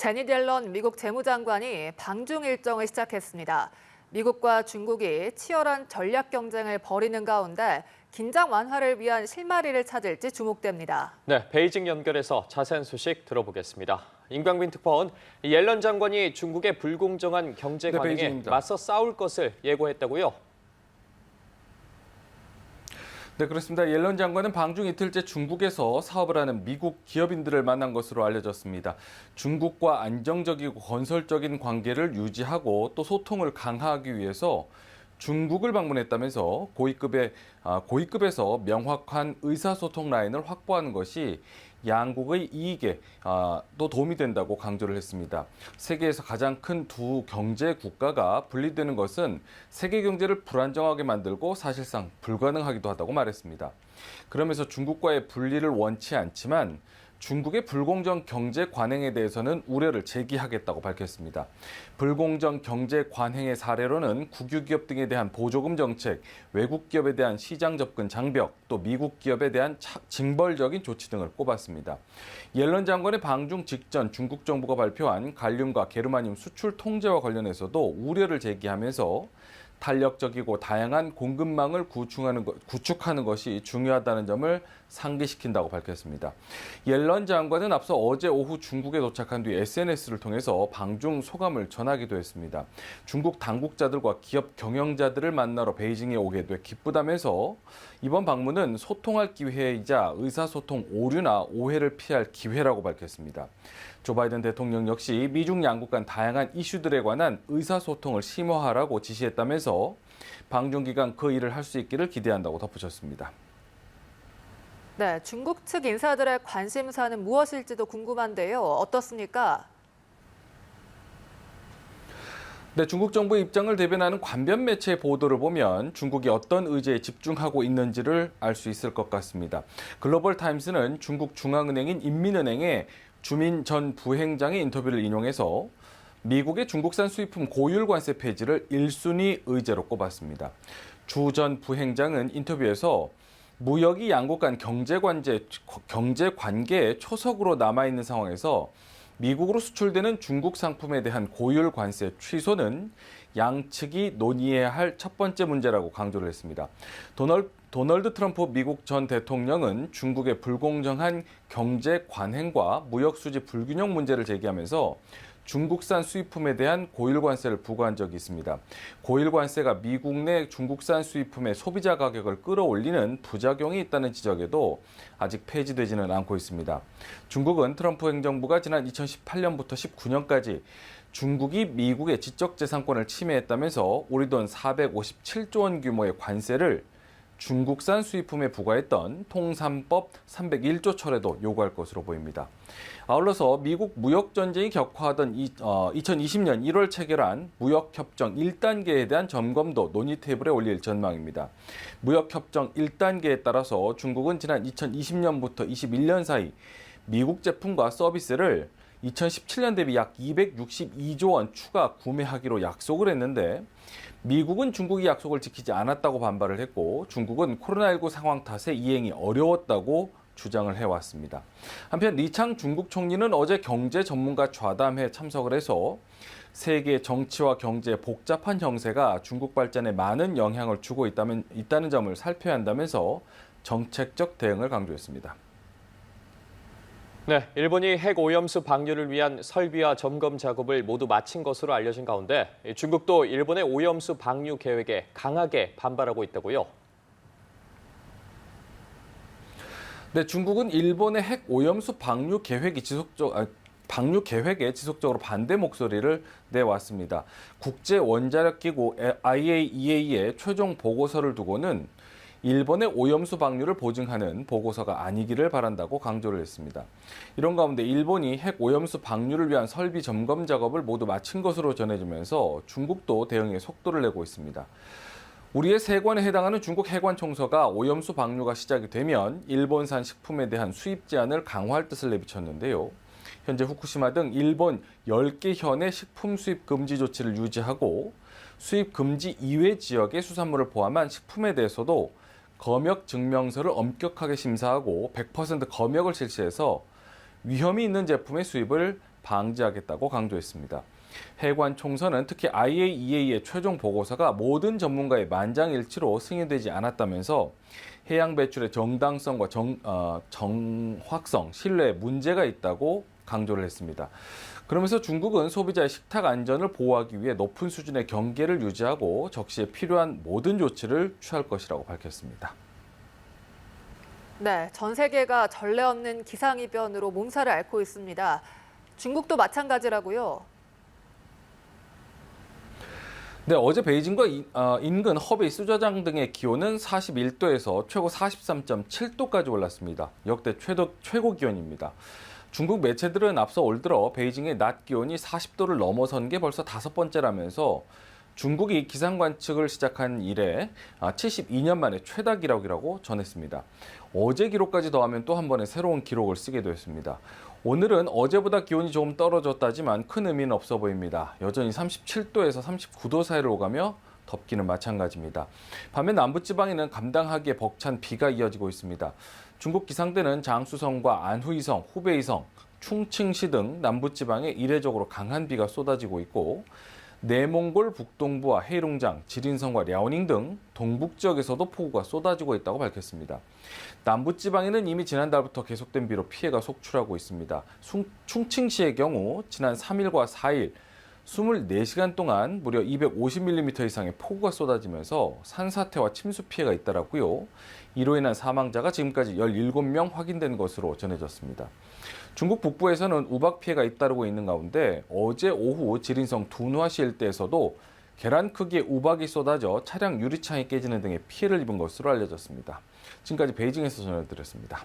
제닛 옐런 미국 재무장관이 방중 일정을 시작했습니다. 미국과 중국이 치열한 전략 경쟁을 벌이는 가운데 긴장 완화를 위한 실마리를 찾을지 주목됩니다. 네, 베이징 연결해서 자세한 소식 들어보겠습니다. 임광빈 특파원, 옐런 장관이 중국의 불공정한 경제 관행에 맞서 싸울 것을 예고했다고요? 네, 그렇습니다. 옐런 장관은 방중 이틀째 중국에서 사업을 하는 미국 기업인들을 만난 것으로 알려졌습니다. 중국과 안정적이고 건설적인 관계를 유지하고 또 소통을 강화하기 위해서 중국을 방문했다면서 고위급에서 명확한 의사소통 라인을 확보하는 것이 양국의 이익에 또 도움이 된다고 강조를 했습니다. 세계에서 가장 큰 두 경제 국가가 분리되는 것은 세계 경제를 불안정하게 만들고 사실상 불가능하기도 하다고 말했습니다. 그러면서 중국과의 분리를 원치 않지만 중국의 불공정 경제 관행에 대해서는 우려를 제기하겠다고 밝혔습니다. 불공정 경제 관행의 사례로는 국유기업 등에 대한 보조금 정책, 외국 기업에 대한 시장 접근 장벽, 또 미국 기업에 대한 징벌적인 조치 등을 꼽았습니다. 옐런 장관의 방중 직전 중국 정부가 발표한 갈륨과 게르마늄 수출 통제와 관련해서도 우려를 제기하면서 탄력적이고 다양한 공급망을 구축하는 것이 중요하다는 점을 상기시킨다고 밝혔습니다. 옐런 장관은 앞서 어제 오후 중국에 도착한 뒤 SNS를 통해서 방중 소감을 전하기도 했습니다. 중국 당국자들과 기업 경영자들을 만나러 베이징에 오게 돼 기쁘다면서 이번 방문은 소통할 기회이자 의사소통 오류나 오해를 피할 기회라고 밝혔습니다. 조 바이든 대통령 역시 미중 양국 간 다양한 이슈들에 관한 의사소통을 심화하라고 지시했다면서 방중 기간 그 일을 할 수 있기를 기대한다고 덧붙였습니다. 네, 중국 측 인사들의 관심사는 무엇일지도 궁금한데요. 어떻습니까? 네, 중국 정부의 입장을 대변하는 관변 매체의 보도를 보면 중국이 어떤 의제에 집중하고 있는지를 알 수 있을 것 같습니다. 글로벌 타임스는 중국 중앙은행인 인민은행의 주민 전 부행장의 인터뷰를 인용해서 미국의 중국산 수입품 고율 관세 폐지를 1순위 의제로 꼽았습니다. 주 전 부행장은 인터뷰에서 무역이 양국 간 경제 관계의 초석으로 남아있는 상황에서 미국으로 수출되는 중국 상품에 대한 고율 관세 취소는 양측이 논의해야 할 첫 번째 문제라고 강조를 했습니다. 도널드 트럼프 미국 전 대통령은 중국의 불공정한 경제 관행과 무역 수지 불균형 문제를 제기하면서 중국산 수입품에 대한 고율 관세를 부과한 적이 있습니다. 고율 관세가 미국 내 중국산 수입품의 소비자 가격을 끌어올리는 부작용이 있다는 지적에도 아직 폐지되지는 않고 있습니다. 중국은 트럼프 행정부가 지난 2018년부터 19년까지 중국이 미국의 지적재산권을 침해했다면서 우리 돈 457조 원 규모의 관세를 중국산 수입품에 부과했던 통산법 301조 철회도 요구할 것으로 보입니다. 아울러서 미국 무역전쟁이 격화하던 2020년 1월 체결한 무역협정 1단계에 대한 점검도 논의 테이블에 올릴 전망입니다. 무역협정 1단계에 따라서 중국은 지난 2020년부터 21년 사이 미국 제품과 서비스를 2017년 대비 약 262조 원 추가 구매하기로 약속을 했는데 미국은 중국이 약속을 지키지 않았다고 반발을 했고 중국은 코로나19 상황 탓에 이행이 어려웠다고 주장을 해왔습니다. 한편 리창 중국 총리는 어제 경제 전문가 좌담회에 참석을 해서 세계 정치와 경제의 복잡한 형세가 중국 발전에 많은 영향을 주고 있다는 점을 살펴야 한다면서 정책적 대응을 강조했습니다. 네, 일본이 핵 오염수 방류를 위한 설비와 점검 작업을 모두 마친 것으로 알려진 가운데 중국도 일본의 오염수 방류 계획에 강하게 반발하고 있다고요? 네, 중국은 일본의 핵 오염수 방류 계획에 지속적으로 반대 목소리를 내왔습니다. 국제원자력기구 IAEA의 최종 보고서를 두고는 일본의 오염수 방류를 보증하는 보고서가 아니기를 바란다고 강조를 했습니다. 이런 가운데 일본이 핵 오염수 방류를 위한 설비 점검 작업을 모두 마친 것으로 전해지면서 중국도 대응에 속도를 내고 있습니다. 우리의 세관에 해당하는 중국 해관청서가 오염수 방류가 시작이 되면 일본산 식품에 대한 수입 제한을 강화할 뜻을 내비쳤는데요. 현재 후쿠시마 등 일본 10개 현의 식품 수입 금지 조치를 유지하고 수입 금지 이외 지역의 수산물을 포함한 식품에 대해서도 검역 증명서를 엄격하게 심사하고 100% 검역을 실시해서 위험이 있는 제품의 수입을 방지하겠다고 강조했습니다. 해관 총선은 특히 IAEA의 최종 보고서가 모든 전문가의 만장일치로 승인되지 않았다면서 해양 배출의 정당성과 정확성, 신뢰에 문제가 있다고 강조를 했습니다. 그러면서 중국은 소비자의 식탁 안전을 보호하기 위해 높은 수준의 경계를 유지하고 적시에 필요한 모든 조치를 취할 것이라고 밝혔습니다. 네, 전 세계가 전례 없는 기상이변으로 몸살을 앓고 있습니다. 중국도 마찬가지라고요. 네, 어제 베이징과 인근 허베이 수저장 등의 기온은 41도에서 최고 43.7도까지 올랐습니다. 역대 최고 기온입니다. 중국 매체들은 앞서 올 들어 베이징의 낮 기온이 40도를 넘어선 게 벌써 5번째라면서 중국이 기상 관측을 시작한 이래 72년 만에 최다 기록이라고 전했습니다. 어제 기록까지 더하면 또 한 번의 새로운 기록을 쓰게 되었습니다. 오늘은 어제보다 기온이 조금 떨어졌다지만 큰 의미는 없어 보입니다. 여전히 37도에서 39도 사이를 오가며 덥기는 마찬가지입니다. 반면 남부지방에는 감당하기에 벅찬 비가 이어지고 있습니다. 중국 기상대는 장쑤성과 안후이성, 후베이성, 충칭시 등 남부지방에 이례적으로 강한 비가 쏟아지고 있고 내몽골 북동부와 헤이룽장, 지린성과 랴오닝 등 동북 지역에서도 폭우가 쏟아지고 있다고 밝혔습니다. 남부지방에는 이미 지난달부터 계속된 비로 피해가 속출하고 있습니다. 충칭시의 경우 지난 3일과 4일 24시간 동안 무려 250mm 이상의 폭우가 쏟아지면서 산사태와 침수 피해가 잇따랐고요. 이로 인한 사망자가 지금까지 17명 확인된 것으로 전해졌습니다. 중국 북부에서는 우박 피해가 잇따르고 있는 가운데 어제 오후 지린성 둔화시 일대에서도 계란 크기의 우박이 쏟아져 차량 유리창이 깨지는 등의 피해를 입은 것으로 알려졌습니다. 지금까지 베이징에서 전해드렸습니다.